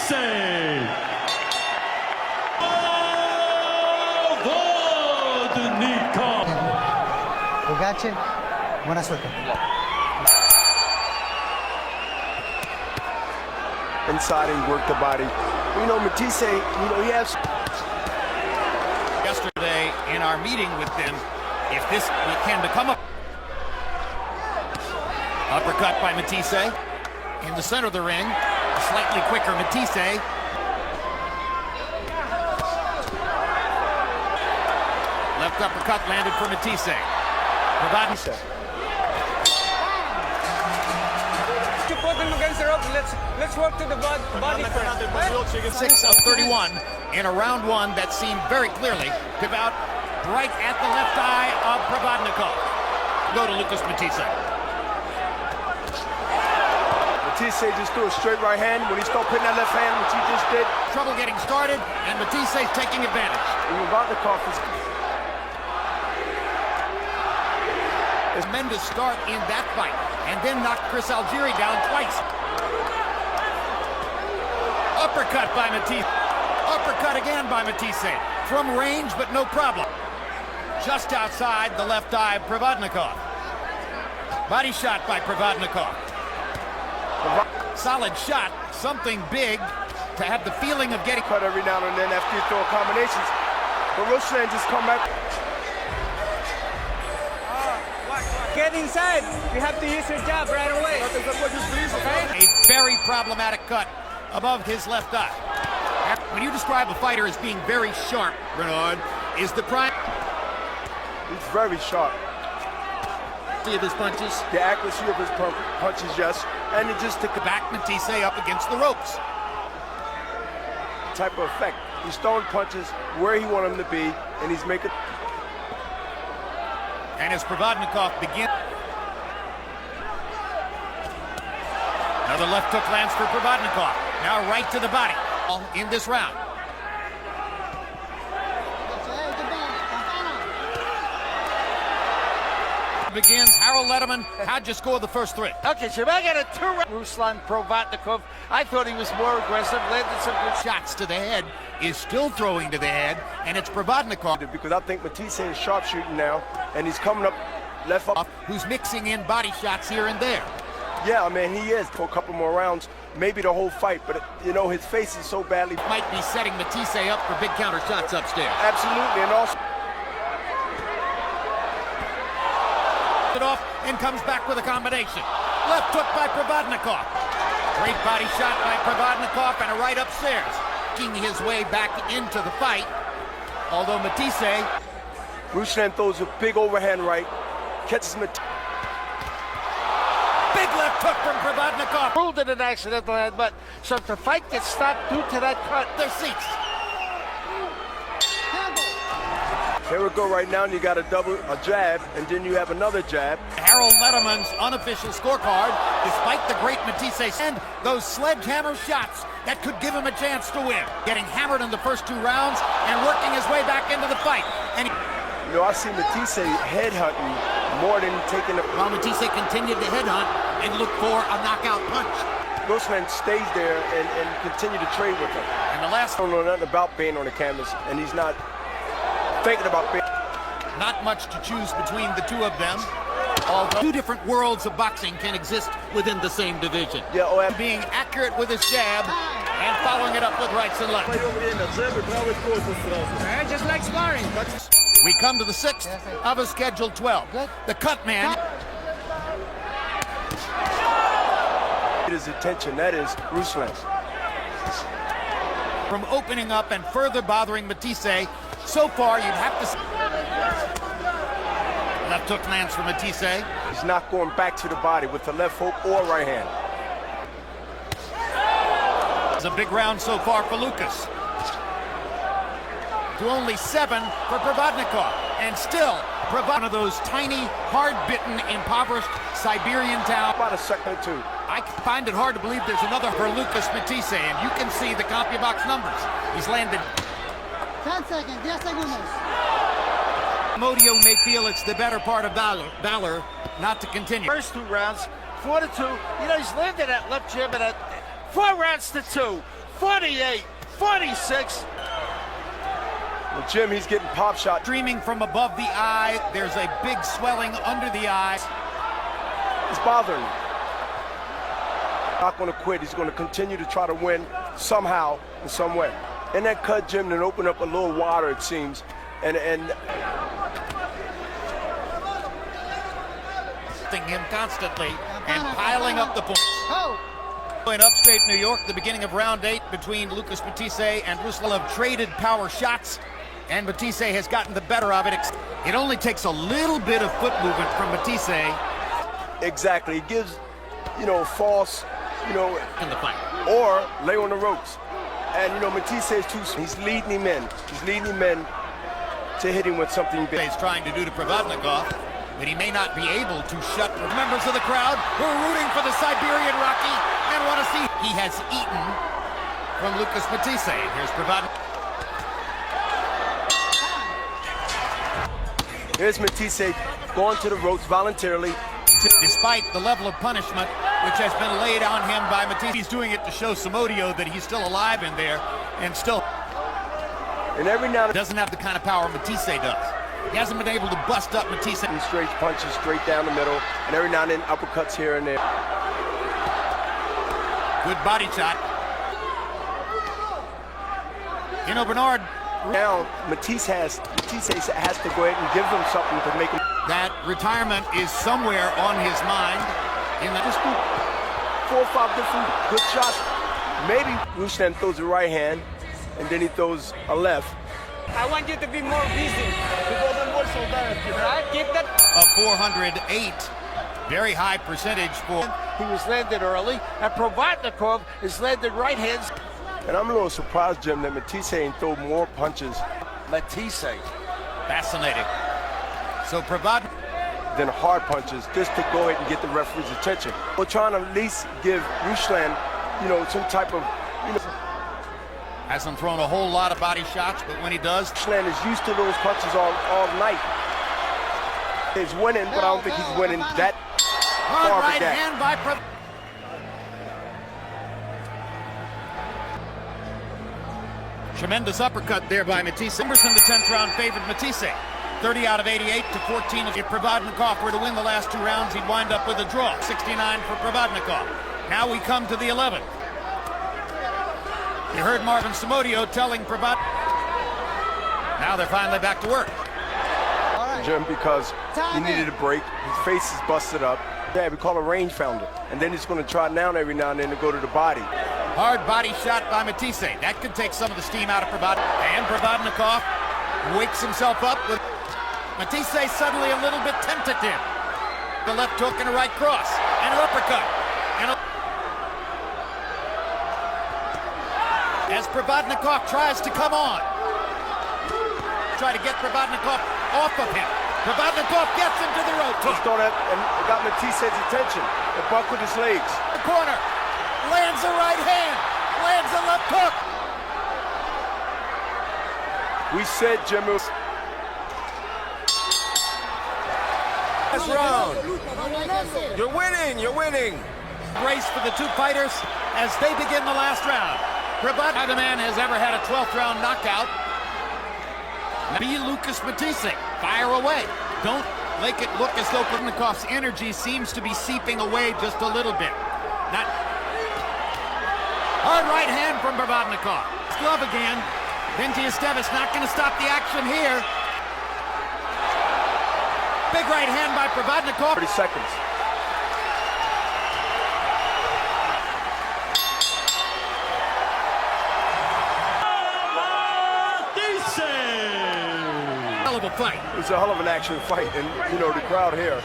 Matthyse. Provodnikov. Ugace, buena suerte. Inside and work the body. You know, Matthyse, he has... Yesterday in our meeting with them, if this can become a... Uppercut by Matthyse. In the center of the ring, a slightly quicker Matthyse. Left uppercut landed for Matthyse. Provodnikov. You put him against the rope. Let's work to the body first. 6 of 31 in a round one that seemed very clearly to about right at the left eye of Provodnikov. Go to Lucas Matthyse. Matthyse just threw a straight right hand. When he started putting that left hand, which he just did. Trouble getting started, and Matthyse's taking advantage. Provodnikov is... Tremendous start in that fight, and then knocked Chris Algieri down twice. Uppercut by Matthyse. Uppercut again by Matthyse. From range, but no problem. Just outside the left eye of Provodnikov. Body shot by Provodnikov. Solid shot, something big to have the feeling of getting cut every now and then after you throw combinations. But Ruslan just come back. Get inside. You have to use your jab right away. A very problematic cut above his left eye. When you describe a fighter as being very sharp, Bernard, is the prime... He's very sharp. Of his punches. The accuracy of his punches, yes. And it just took back Matthyse up against the ropes. Type of effect. He's throwing punches where he wants them to be, and he's making... And as Provodnikov begins... Another left hook lands for Provodnikov. Now right to the body in this round. Begins. Harold Letterman, how'd you score the first three? Okay, so I got a two-round. Ruslan Provodnikov, I thought he was more aggressive, landed some good shots to the head, is still throwing to the head, and it's Provodnikov. Because I think Matthyse is sharpshooting now, and he's coming up left up. Who's mixing in body shots here and there. Yeah, I mean, he is for a couple more rounds, maybe the whole fight, but, you know, his face is so badly... Might be setting Matthyse up for big counter shots upstairs. Absolutely, and also... It off and comes back with a combination. Left hook by Provodnikov. Great body shot by Provodnikov and a right upstairs. Making his way back into the fight, although Matthyse... Ruslan throws a big overhand right, catches Matthyse... Big left hook from Provodnikov. Ruled it an accidental head, but so if the fight gets stopped due to that cut, their seats. Here we go right now, and you got a jab, and then you have another jab. Harold Letterman's unofficial scorecard, despite the great Matthyse and those sledgehammer shots that could give him a chance to win. Getting hammered in the first two rounds and working his way back into the fight. And you know, I see Matthyse headhunting more than taking the... While Matthyse continued to headhunt and look for a knockout punch. Ruslan stays there and continue to trade with him. And the last... I don't know nothing about being on the canvas, and he's not thinking about being... Not much to choose between the two of them, although two different worlds of boxing can exist within the same division. Yeah, being accurate with his jab and following it up with rights and lefts. Just like sparring. We come to the 6th of a scheduled 12. The cut man. His attention, that is Ruslan. From opening up and further bothering Matthyse, so far you'd have to... Left hook lands for Matthyse. He's not going back to the body with the left hook or right hand. It's a big round so far for Lucas. To only 7 for Provodnikov. And still, one of those tiny, hard-bitten, impoverished Siberian towns. About a second or two. I find it hard to believe there's another for Lucas Matthyse, and you can see the CompuBox numbers. He's landed 10 seconds, 10 segundos. Modio may feel it's the better part of valor not to continue. First two rounds, 4-2. You know, he's landed that left jab and that 4 rounds to 2. 48, 46. Well, Jim, he's getting pop shot. Streaming from above the eye. There's a big swelling under the eye. It's bothering him. Not going to quit. He's going to continue to try to win somehow, in some way. And that cut Jim and open up a little wider, it seems. And him constantly and piling up the points. Oh! In upstate New York, the beginning of round 8 between Lucas Matthyse and Ruslan have traded power shots, and Matthyse has gotten the better of it. It only takes a little bit of foot movement from Matthyse. exactly, it gives, false, in the fight. or lay on the ropes. And, Matthyse is too, he's leading him in. He's leading him in to hit him with something big. He's trying to do to Provodnikov, but he may not be able to shut members of the crowd who are rooting for the Siberian Rocky and want to see. He has eaten from Lucas Matthyse. Here's Provodnikov. Here's Matthyse going to the ropes voluntarily. Despite the level of punishment which has been laid on him by Matthyse, he's doing it to show Samodio that he's still alive in there and still. And every now and then, Doesn't have the kind of power Matthyse does. He hasn't been able to bust up Matthyse. he straight punches straight down the middle, and every now and then uppercuts here and there. Good body shot. Bernard. Now Matthyse has to go ahead and give them something to make him. That retirement is somewhere on his mind. Just do 4 or 5 different good shots. Maybe Ruslan throws a right hand, and then he throws a left. I want you to be more busy. Right? Keep that. A 408. Very high percentage for. He was landed early, and Provodnikov is landed right hands. And I'm a little surprised, Jim, that Matthyse ain't throw more punches Matthyse. Fascinating. So Provodnikov. than hard punches, just to go ahead and get the referee's attention. We're trying to at least give Ruslan, some type of, Hasn't thrown a whole lot of body shots, but when he does. Ruslan is used to those punches all night. He's winning, but I don't think he's winning that Hard far right back. hand by Provodnikov. Tremendous uppercut there by Matthyse. Numbers in the 10th round favored Matthyse. 30 out of 88 to 14. If Provodnikov were to win the last 2 rounds, he'd wind up with a draw. 69 for Provodnikov. Now we come to the 11th. You heard Marvin Samodio telling Provodnikov. Now they're finally back to work. All right. Jim, because he needed a break. His face is busted up. Yeah, we call a range founder. And then he's going to try down every now and then to go to the body. Hard body shot by Matthyse. That could take some of the steam out of Provodnikov. And Provodnikov wakes himself up with Matthyse suddenly a little bit tentative. The left hook and a right cross. And an uppercut. As Provodnikov tries to come on. Try to get Provodnikov off of him. Provodnikov gets him to the rope. Pushed on that and got Mathyse's attention. It buckled his legs. The corner. Lands a right hand. Lands a left hook. We said, Jim, it was last round. You're winning. You're winning. Race for the 2 fighters as they begin the last round. Provodnikov, neither man has ever had a 12th round knockout. Be Lucas Matthyse. Fire away. Don't make it look as though Provodnikov's energy seems to be seeping away just a little bit. Not hard right hand from Provodnikov. Glove again. Matthyse not going to stop the action here. Big right hand by Provodnikov. 30 seconds. Hell of a fight. It was a hell of an action fight, and the crowd here